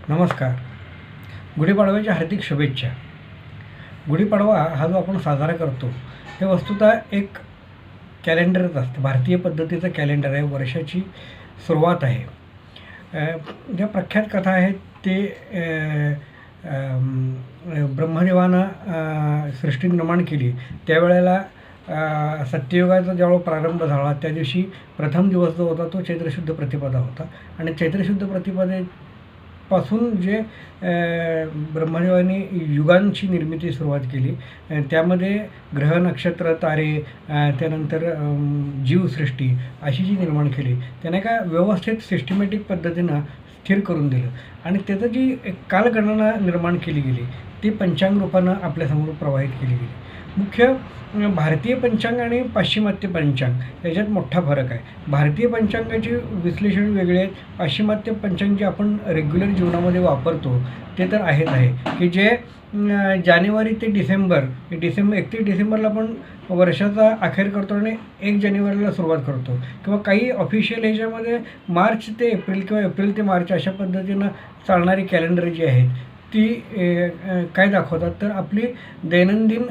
नमस्कार. गुढीपाडव्याच्या हार्दिक शुभेच्छा. गुढीपाडवा हा जो आपण साजरा करतो हे वस्तुतः एक कॅलेंडरच असतं. भारतीय पद्धतीचं कॅलेंडर आहे. वर्षाची सुरुवात आहे. ज्या प्रख्यात कथा आहेत ते ब्रह्मदेवानं सृष्टी निर्माण केली त्यावेळेला सत्ययुगाचा ज्यावेळेला प्रारंभ झाला त्या दिवशी प्रथम दिवस जो होता तो चैत्रशुद्ध प्रतिपदा होता आणि चैत्रशुद्ध प्रतिपदेपासून जे ब्रह्मदेवाने युगांची निर्मिती सुरुवात केली. त्यामध्ये ग्रह नक्षत्र तारे त्यानंतर जीवसृष्टी अशी जी निर्माण केली त्याने एका व्यवस्थित सिस्टमॅटिक पद्धतीनं स्थिर करून दिलं आणि त्याचं जी एक कालगणना निर्माण केली गेली ती पंचांग रूपानं आपल्यासमोर प्रवाहित केली गेली. मुख्य भारतीय पंचांग आणि पाश्चिमात्य पंचांग याच्यात मोठा फरक आहे. भारतीय पंचांगाचे विश्लेषण वेगळे आहेत. पाश्चिमात्य पंचांग जे आपण रेग्युलर जीवनामध्ये वापरतो ते तर आहेच आहे की जे जानेवारी ते डिसेंबर 31 डिसेंबरला आपण वर्षाचा अखेर करतो आणि 1 जानेवारीला सुरुवात करतो किंवा काही ऑफिशियल ह्याच्यामध्ये मार्च ते एप्रिल किंवा एप्रिल ते मार्च अशा पद्धतीनं चालणारी कॅलेंडर जी आहेत ती काय दाखवतात तर आपली दैनंदिन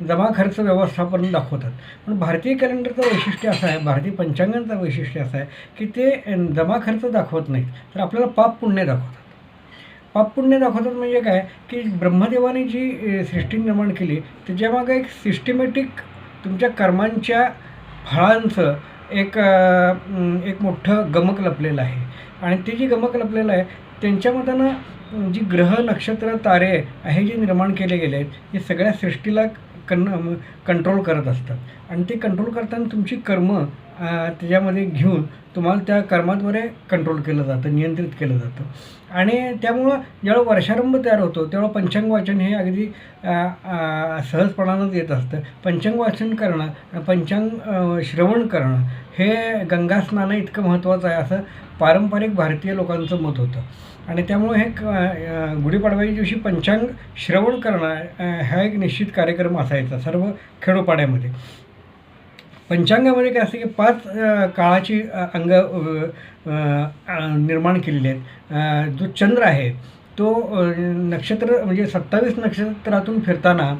जमा खर्च व्यवस्थापन दाखवतात. पण भारतीय कॅलेंडरचं वैशिष्ट्य असं आहे, भारतीय पंचांगांचं वैशिष्ट्य असं आहे की ते जमा खर्च दाखवत नाहीत तर आपल्याला पाप पुण्य दाखवतात. पाप पुण्य दाखवतात म्हणजे काय की ब्रह्मदेवाने जी सृष्टी निर्माण केली त्याच्यामागं एक सिस्टमॅटिक तुमच्या कर्मांच्या फळांचं एक मोठं गमक लपलेलं आहे आणि ते जे गमक लपलेलं आहे त्यांच्या मतानं जी ग्रह नक्षत्र तारे हे जे निर्माण केले गेले आहेत हे सगळ्या सृष्टीला कंट्रोल करत असतात आणि ते कंट्रोल करताना तुमची कर्म त्याच्यामध्ये घेऊन तुम्हाला त्या कर्माद्वारे कंट्रोल केलं जातं, नियंत्रित केलं जातं. आणि त्यामुळं ज्यावेळेला वर्षारंभ तयार होतो त्यावेळेला पंचांग वाचन हे अगदी सहजपणानंच येत असतं. पंचांग वाचन करणं, पंचांग श्रवण करणं हे गंगा स्नान इतकं महत्त्वाचं आहे असं पारंपरिक भारतीय लोकांचं मत होतं आणि त्यामुळे हे गुढीपाडव्याच्या दिवशी पंचांग श्रवण करणं हा एक निश्चित कार्यक्रम असायचा सर्व खेडोपाड्यामध्ये. पंचांगामध्ये काय असतं की 5 काळाची अंग निर्माण केलेली आहेत. जो चंद्र आहे तो नक्षत्र म्हणजे 27 नक्षत्रातून फिरताना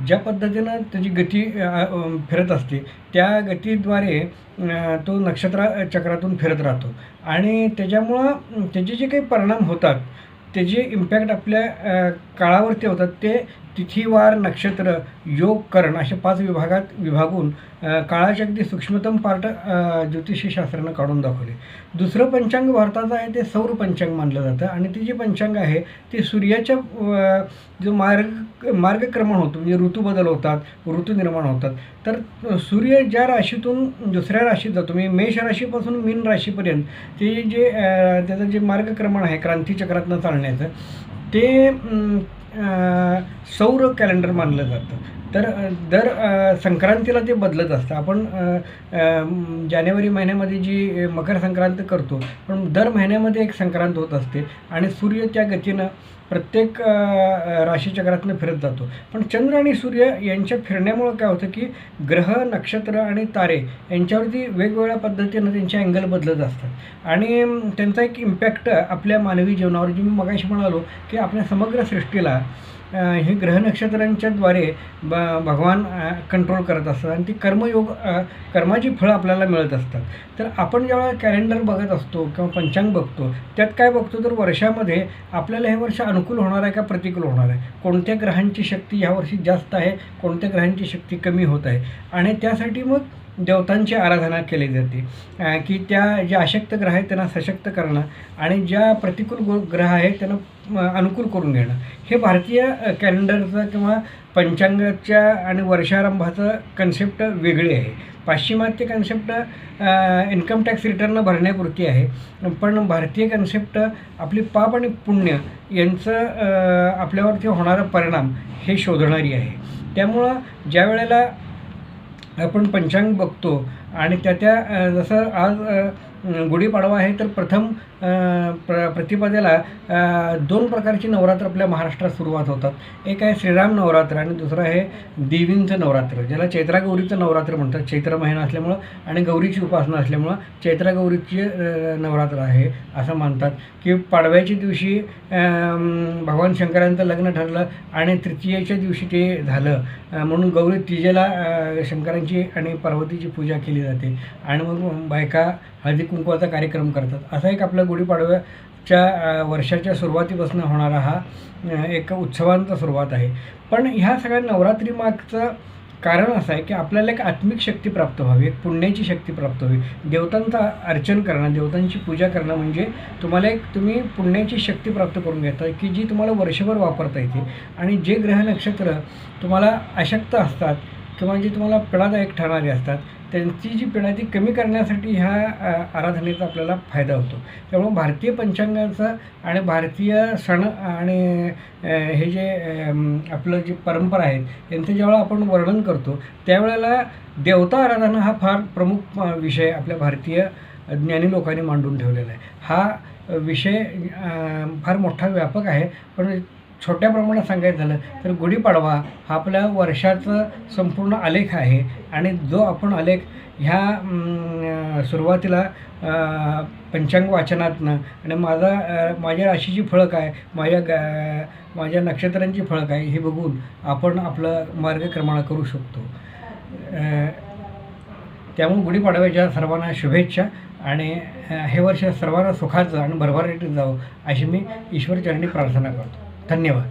ज्या पद्धतीनं त्याची गती फिरत असते त्या गतीद्वारे तो नक्षत्र चक्रातून फिरत राहतो आणि त्याच्यामुळं त्याचे जे काही परिणाम होतात त्याचे इम्पॅक्ट आपल्या काळावरती होतात. ते तिथीवार नक्षत्र योग करण अशा 5 विभागात विभागून काळाचे अगदी सूक्ष्मतम पार्ट ज्योतिषी शास्त्रानं काढून दाखवले. दुसरं पंचांग भारताचं आहे ते सौर पंचांग मानलं जातं आणि ते जे पंचांग आहे ते सूर्याच्या जो मार्गक्रमण होतो म्हणजे ऋतू बदल होतात, ऋतू निर्माण होतात. तर सूर्य ज्या राशीतून दुसऱ्या राशीत जातो म्हणजे मेष राशीपासून मीन राशीपर्यंत ते जे त्याचं जे मार्गक्रमण आहे क्रांतीचक्रातनं चालण्याचं ते सौर कॅलेंडर मानलं जातं. तर दर संक्रांतीला ते बदलत असतं. आपण जानेवारी महिन्यामध्ये जी मकर संक्रांत करतो पण दर महिन्यामध्ये एक संक्रांत होत असते आणि सूर्य त्या गतीनं प्रत्येक राशीचक्रातनं फिरत जातो. पण चंद्र आणि सूर्य यांच्या फिरण्यामुळं काय होतं की ग्रह नक्षत्र आणि तारे यांच्यावरती वेगवेगळ्या पद्धतीनं त्यांचे अँगल बदलत असतात आणि त्यांचा एक इम्पॅक्ट आपल्या मानवी जीवनावर जी मी मगाशी म्हणालो की आपल्या समग्र सृष्टीला हे ग्रह नक्षत्रांच्याद्वारे भगवान कंट्रोल करत असतात आणि ती कर्माची फळं आपल्याला मिळत असतात. तर आपण जेव्हा कॅलेंडर बघत असतो किंवा पंचांग बघतो त्यात काय बघतो तर वर्षामध्ये आपल्याला हे वर्ष अनुकूल होणार आहे का प्रतिकूल होणार आहे, कोणत्या ग्रहांची शक्ती ह्या वर्षी जास्त आहे, कोणत्या ग्रहांची शक्ती कमी होत आहे आणि त्यासाठी मग देवतांची आराधना केली जाते की त्या ज्या अशक्त ग्रह आहेत त्यांना सशक्त करणं आणि ज्या प्रतिकूल ग्रह आहेत त्यांना अनुकूल करून घेणं हे भारतीय कॅलेंडरचं किंवा पंचांगाच्या आणि वर्षारंभाचं कन्सेप्ट वेगळी आहे. पाश्चिमात्य कन्सेप्ट इन्कम टॅक्स रिटर्न भरण्यापुरती आहे पण भारतीय कन्सेप्ट आपली पाप आणि पुण्य यांचं आपल्यावरती होणारा परिणाम हे शोधणारी आहे. त्यामुळं ज्या वेळेला आपण पंचांग बघतो आणि त्या जसं आज गुढीपाडवा आहे तर प्रथम प्रतिपदेला 2 प्रकारची नवरात्र आपल्या महाराष्ट्रात सुरुवात होतात. एक आहे श्रीराम नवरात्र आणि दुसरं आहे देवींचं नवरात्र, ज्याला चैत्रागौरीचं नवरात्र म्हणतात. चैत्र महिना असल्यामुळं आणि गौरीची उपासना असल्यामुळं चैत्रागौरीची नवरात्र आहे असं मानतात. की पाडव्याच्या दिवशी भगवान शंकरांचं लग्न ठरलं आणि तृतीयेच्या दिवशी ते झालं, म्हणून गौरी तिजेला शंकरांची आणि पार्वतीची पूजा केली जाते आणि मग बायका हळदी कुंकवाचा कार्यक्रम करतात. असा एक आपल्या गुढीपाडव्याच्या वर्षाच्या सुरुवातीपासून होणारा हा एक उत्सवांचा सुरुवात आहे. पण ह्या सगळ्या नवरात्रीमागचं कारण असं आहे की आपल्याला एक आत्मिक शक्ती प्राप्त व्हावी, एक पुण्याची शक्ती प्राप्त व्हावी. देवतांचं अर्चन करणं, देवतांची पूजा करणं म्हणजे तुम्ही पुण्याची शक्ती प्राप्त करून घेता की जी तुम्हाला वर्षभर वापरता येते. आणि जे ग्रह नक्षत्र तुम्हाला अशक्त असतात किंवा जे तुम्हाला पीडादायक ठरणारे असतात, त्यांची जी पीडा ती कमी करण्यासाठी ह्या आराधनेचा आपल्याला फायदा होतो. त्यामुळं भारतीय पंचांगाचं आणि भारतीय सण आणि हे जे आपलं जी परंपरा आहेत यांचं ज्यावेळेला आपण वर्णन करतो त्यावेळेला देवता आराधना हा फार प्रमुख विषय आपल्या भारतीय ज्ञानी लोकांनी मांडून ठेवलेला आहे. हा विषय फार मोठा व्यापक आहे, पण छोट्या प्रमाणात सांगायचं झालं तर गुढीपाडवा हा आपल्या वर्षाचं संपूर्ण आलेख आहे. आणि जो आपण आलेख ह्या सुरुवातीला पंचांग वाचनातनं आणि माझ्या राशीची फळं काय, माझ्या नक्षत्रांची फळं काय हे बघून आपण आपलं मार्गक्रमण करू शकतो. त्यामुळे गुढीपाडव्याच्या सर्वांना शुभेच्छा आणि हे वर्ष सर्वांना सुखाचं आणि भरभराटीत जावं अशी मी ईश्वरचरणी प्रार्थना करतो. धन्यवाद.